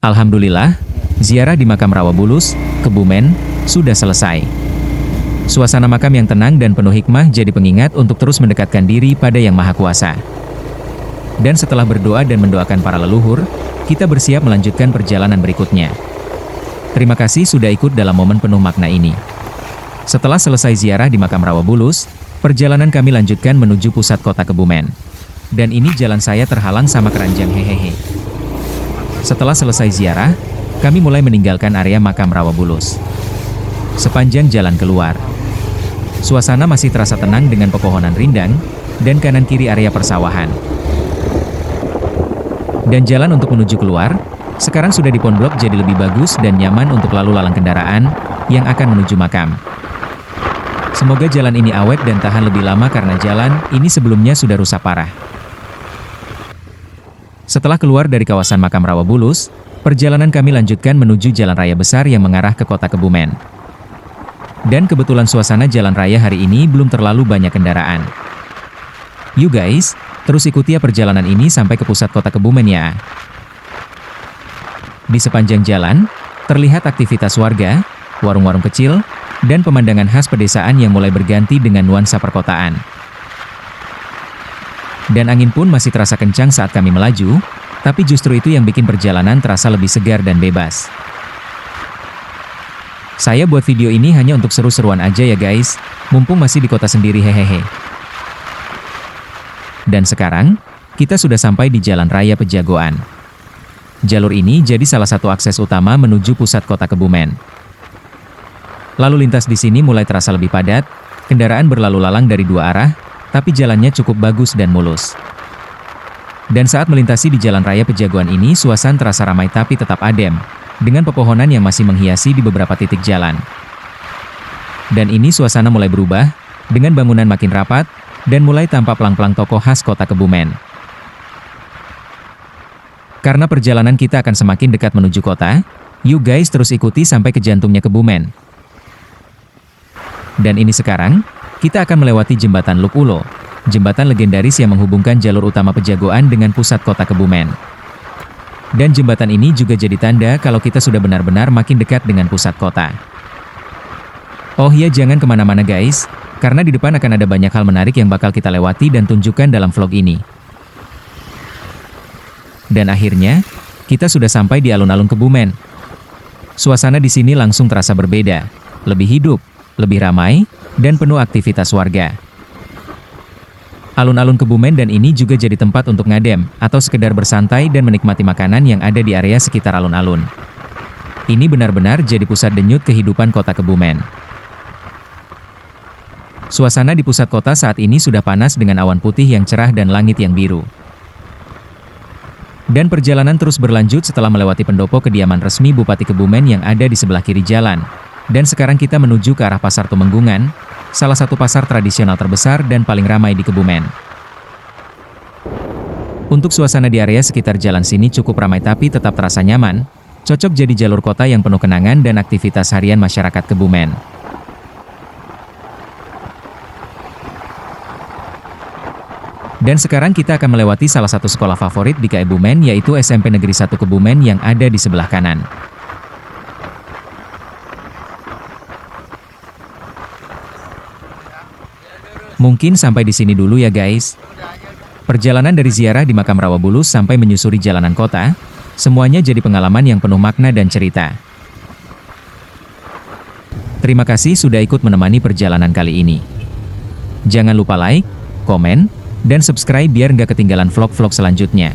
Alhamdulillah, ziarah di makam Rawabulus, Kebumen, sudah selesai. Suasana makam yang tenang dan penuh hikmah jadi pengingat untuk terus mendekatkan diri pada Yang Maha Kuasa. Dan setelah berdoa dan mendoakan para leluhur, kita bersiap melanjutkan perjalanan berikutnya. Terima kasih sudah ikut dalam momen penuh makna ini. Setelah selesai ziarah di makam Rawabulus, perjalanan kami lanjutkan menuju pusat kota Kebumen. Dan ini jalan saya terhalang sama keranjang hehehe. Setelah selesai ziarah, kami mulai meninggalkan area makam Rawabulus. Sepanjang jalan keluar, suasana masih terasa tenang dengan pepohonan rindang, dan kanan kiri area persawahan. Dan jalan untuk menuju keluar, sekarang sudah diponblok jadi lebih bagus dan nyaman untuk lalu lalang kendaraan, yang akan menuju makam. Semoga jalan ini awet dan tahan lebih lama karena jalan ini sebelumnya sudah rusak parah. Setelah keluar dari kawasan makam Rawabulus, perjalanan kami lanjutkan menuju jalan raya besar yang mengarah ke kota Kebumen. Dan kebetulan suasana jalan raya hari ini belum terlalu banyak kendaraan. Yuk guys, terus ikuti perjalanan ini sampai ke pusat kota Kebumen ya. Di sepanjang jalan, terlihat aktivitas warga, warung-warung kecil, dan pemandangan khas pedesaan yang mulai berganti dengan nuansa perkotaan. Dan angin pun masih terasa kencang saat kami melaju, tapi justru itu yang bikin perjalanan terasa lebih segar dan bebas. Saya buat video ini hanya untuk seru-seruan aja ya guys, mumpung masih di kota sendiri hehehe. Dan sekarang, kita sudah sampai di Jalan Raya Pejagoan. Jalur ini jadi salah satu akses utama menuju pusat kota Kebumen. Lalu lintas di sini mulai terasa lebih padat, kendaraan berlalu lalang dari dua arah, tapi jalannya cukup bagus dan mulus. Dan saat melintasi di Jalan Raya Pejagoan ini suasana terasa ramai tapi tetap adem, dengan pepohonan yang masih menghiasi di beberapa titik jalan. Dan ini suasana mulai berubah, dengan bangunan makin rapat, dan mulai tampak pelang-pelang toko khas kota Kebumen. Karena perjalanan kita akan semakin dekat menuju kota, yuk guys terus ikuti sampai ke jantungnya Kebumen. Dan ini sekarang, kita akan melewati jembatan Luk Ulo, jembatan legendaris yang menghubungkan jalur utama Pejagoan dengan pusat kota Kebumen. Dan jembatan ini juga jadi tanda kalau kita sudah benar-benar makin dekat dengan pusat kota. Oh iya, jangan kemana-mana guys, karena di depan akan ada banyak hal menarik yang bakal kita lewati dan tunjukkan dalam vlog ini. Dan akhirnya, kita sudah sampai di alun-alun Kebumen. Suasana di sini langsung terasa berbeda, lebih hidup, lebih ramai, dan penuh aktivitas warga. Alun-alun Kebumen dan ini juga jadi tempat untuk ngadem, atau sekedar bersantai dan menikmati makanan yang ada di area sekitar alun-alun. Ini benar-benar jadi pusat denyut kehidupan kota Kebumen. Suasana di pusat kota saat ini sudah panas dengan awan putih yang cerah dan langit yang biru. Dan perjalanan terus berlanjut setelah melewati pendopo kediaman resmi Bupati Kebumen yang ada di sebelah kiri jalan. Dan sekarang kita menuju ke arah Pasar Tumenggungan, salah satu pasar tradisional terbesar dan paling ramai di Kebumen. Untuk suasana di area sekitar jalan sini cukup ramai tapi tetap terasa nyaman, cocok jadi jalur kota yang penuh kenangan dan aktivitas harian masyarakat Kebumen. Dan sekarang kita akan melewati salah satu sekolah favorit di Kebumen yaitu SMP Negeri 1 Kebumen yang ada di sebelah kanan. Mungkin sampai di sini dulu ya guys. Perjalanan dari ziarah di makam Rawabulus sampai menyusuri jalanan kota, semuanya jadi pengalaman yang penuh makna dan cerita. Terima kasih sudah ikut menemani perjalanan kali ini. Jangan lupa like, komen, dan subscribe biar nggak ketinggalan vlog-vlog selanjutnya.